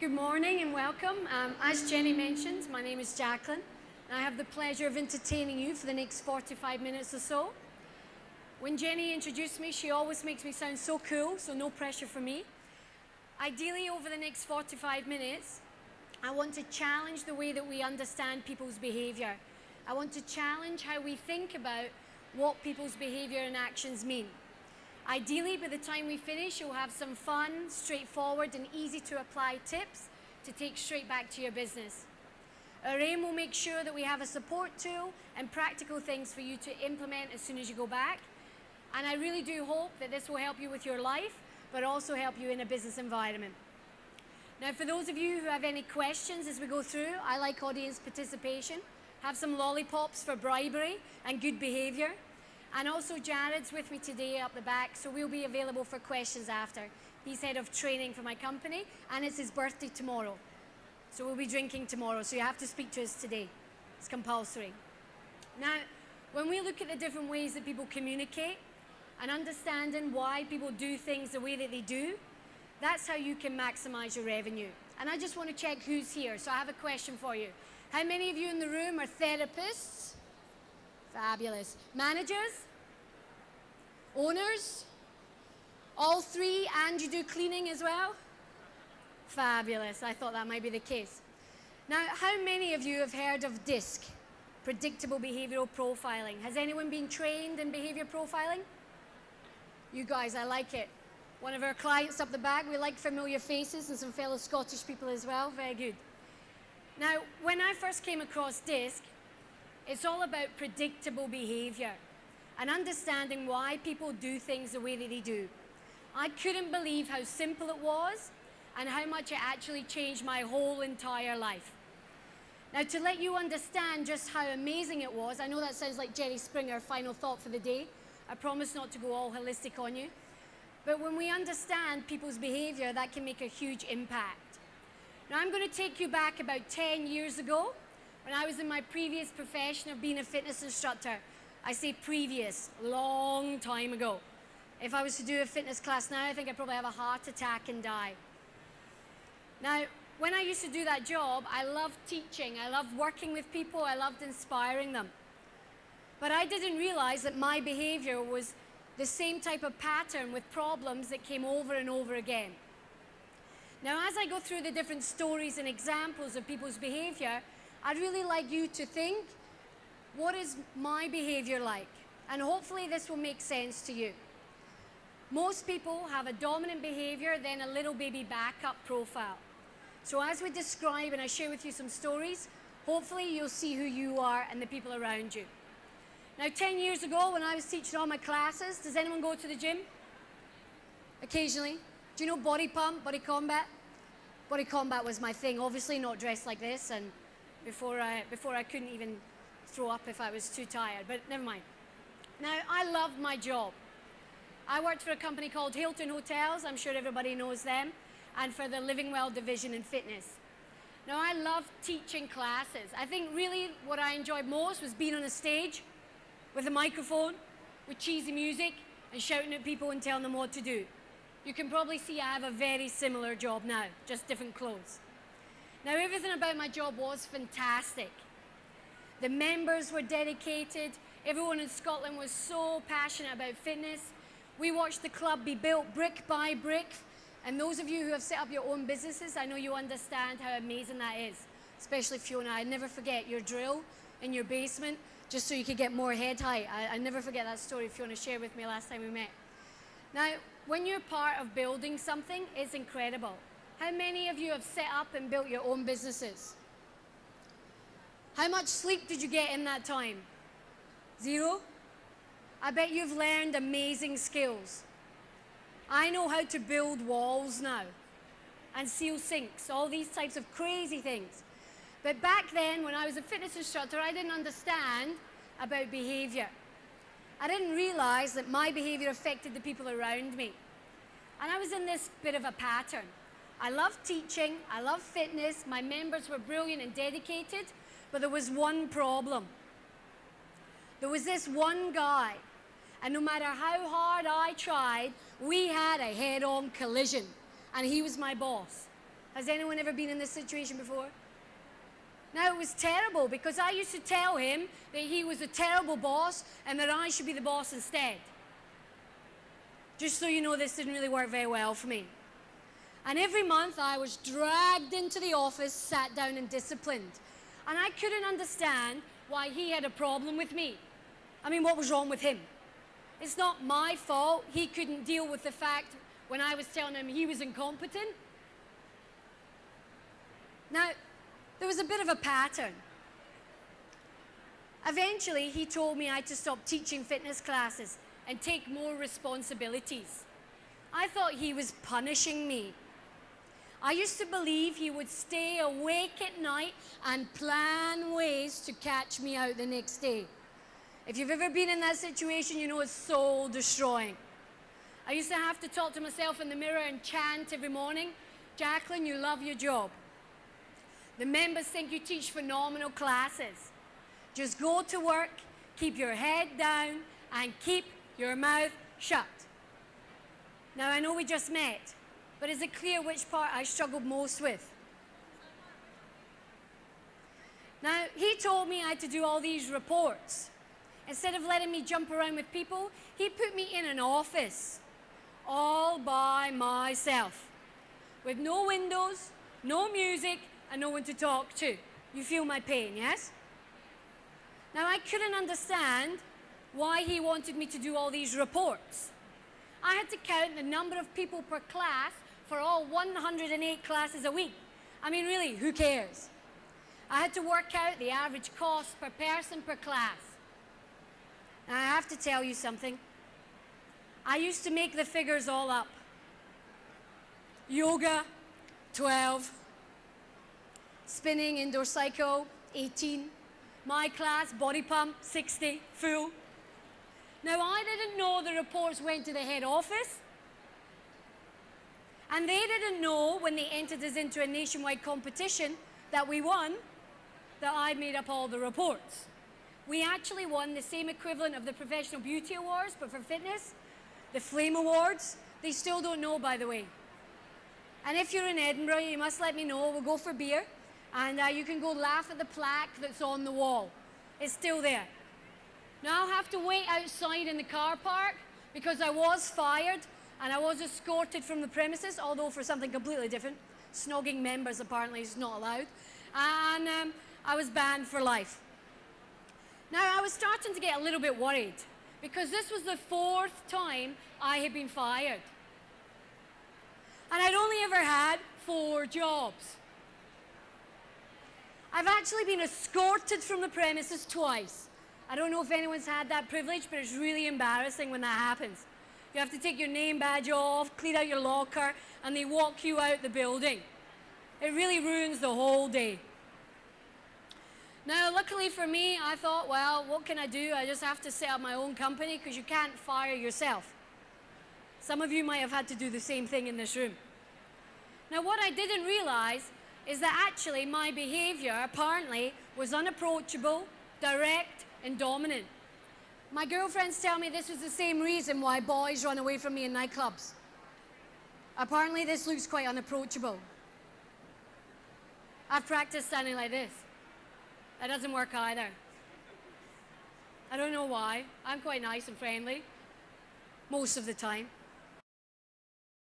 Good morning and welcome. As Jenny mentioned, my name is Jaclyn, and I have the pleasure of entertaining you for the next 45 minutes or so. When Jenny introduced me, she always makes me sound so cool, so no pressure for me. Ideally, over the next 45 minutes, I want to challenge the way that we understand people's behavior. I want to challenge how we think about what people's behavior and actions mean. Ideally, by the time we finish, you'll have some fun, straightforward, and easy to apply tips to take straight back to your business. Our aim will make sure that we have a support tool and practical things for you to implement as soon as you go back. And I really do hope that this will help you with your life, but also help you in a business environment. Now, for those of you who have any questions as we go through, I like audience participation. Have some lollipops for bribery and good behavior. And also Jared's with me today up the back, so we'll be available for questions after. He's head of training for my company, and it's his birthday tomorrow. So we'll be drinking tomorrow, so you have to speak to us today. It's compulsory. Now, when we look at the different ways that people communicate and understanding why people do things the way that they do, that's how you can maximize your revenue. And I just want to check who's here, so I have a question for you. How many of you in the room are therapists? Fabulous. Managers? Owners? All three, and you do cleaning as well? Fabulous. I thought that might be the case. Now, how many of you have heard of DISC, predictable behavioral profiling? Has anyone been trained in behavior profiling? You guys, I like it. One of our clients up the back, we like familiar faces and some fellow Scottish people as well. Very good. Now, when I first came across DISC, it's all about predictable behavior and understanding why people do things the way that they do. I couldn't believe how simple it was and how much it actually changed my whole entire life. Now, to let you understand just how amazing it was, I know that sounds like Jerry Springer, final thought for the day. I promise not to go all holistic on you. But when we understand people's behavior, that can make a huge impact. Now, I'm going to take you back about 10 years ago, when I was in my previous profession of being a fitness instructor. I say previous, long time ago. If I was to do a fitness class now, I think I'd probably have a heart attack and die. Now, when I used to do that job, I loved teaching, I loved working with people, I loved inspiring them. But I didn't realize that my behavior was the same type of pattern with problems that came over and over again. Now, as I go through the different stories and examples of people's behavior, I'd really like you to think, what is my behavior like? And hopefully this will make sense to you. Most people have a dominant behavior, then a little baby backup profile. So as we describe and I share with you some stories, hopefully you'll see who you are and the people around you. Now, 10 years ago when I was teaching all my classes, does anyone go to the gym? Occasionally. Do you know body pump, body combat? Body combat was my thing, obviously not dressed like this, and before I couldn't even throw up if I was too tired, but never mind. Now, I loved my job. I worked for a company called Hilton Hotels, I'm sure everybody knows them, and for the Living Well division in fitness. Now, I loved teaching classes. I think really what I enjoyed most was being on a stage with a microphone, with cheesy music, and shouting at people and telling them what to do. You can probably see I have a very similar job now, just different clothes. Now, everything about my job was fantastic. The members were dedicated. Everyone in Scotland was so passionate about fitness. We watched the club be built brick by brick. And those of you who have set up your own businesses, I know you understand how amazing that is. Especially Fiona. I never forget your drill in your basement, just so you could get more head height. I never forget that story Fiona shared with me last time we met. Now, when you're part of building something, it's incredible. How many of you have set up and built your own businesses? How much sleep did you get in that time? Zero? I bet you've learned amazing skills. I know how to build walls now and seal sinks, all these types of crazy things. But back then, when I was a fitness instructor, I didn't understand about behavior. I didn't realize that my behavior affected the people around me. And I was in this bit of a pattern. I loved teaching, I loved fitness, my members were brilliant and dedicated, but there was one problem. There was this one guy, and no matter how hard I tried, we had a head-on collision, and he was my boss. Has anyone ever been in this situation before? Now, it was terrible because I used to tell him that he was a terrible boss and that I should be the boss instead. Just so you know, this didn't really work very well for me. And every month I was dragged into the office, sat down and disciplined. And I couldn't understand why he had a problem with me. I mean, what was wrong with him? It's not my fault he couldn't deal with the fact when I was telling him he was incompetent. Now, there was a bit of a pattern. Eventually, he told me I had to stop teaching fitness classes and take more responsibilities. I thought he was punishing me. I used to believe he would stay awake at night and plan ways to catch me out the next day. If you've ever been in that situation, you know it's soul destroying. I used to have to talk to myself in the mirror and chant every morning, Jaclyn, you love your job. The members think you teach phenomenal classes. Just go to work, keep your head down, and keep your mouth shut. Now, I know we just met, but is it clear which part I struggled most with? Now, he told me I had to do all these reports. Instead of letting me jump around with people, he put me in an office, all by myself, with no windows, no music, and no one to talk to. You feel my pain, yes? Now, I couldn't understand why he wanted me to do all these reports. I had to count the number of people per class for all 108 classes a week. I mean, really, who cares? I had to work out the average cost per person per class. Now, I have to tell you something. I used to make the figures all up. Yoga, 12. Spinning, indoor cycle, 18. My class, body pump, 60, full. Now, I didn't know the reports went to the head office. And they didn't know when they entered us into a nationwide competition that we won, that I made up all the reports. We actually won the same equivalent of the Professional Beauty Awards, but for fitness, the Flame Awards. They still don't know, by the way. And if you're in Edinburgh, you must let me know. We'll go for beer. And you can go laugh at the plaque that's on the wall. It's still there. Now I'll have to wait outside in the car park because I was fired and I was escorted from the premises, although for something completely different. Snogging members apparently is not allowed. And I was banned for life. Now I was starting to get a little bit worried because this was the 4th time I had been fired. And I'd only ever had 4 jobs. I've actually been escorted from the premises twice. I don't know if anyone's had that privilege, but it's really embarrassing when that happens. You have to take your name badge off, clean out your locker, and they walk you out the building. It really ruins the whole day. Now, luckily for me, I thought, well, what can I do? I just have to set up my own company because you can't fire yourself. Some of you might have had to do the same thing in this room. Now, what I didn't realize is that actually my behavior apparently was unapproachable, direct, and dominant. My girlfriends tell me this was the same reason why boys run away from me in nightclubs. Apparently this looks quite unapproachable. I've practiced standing like this. That doesn't work either. I don't know why. I'm quite nice and friendly most of the time.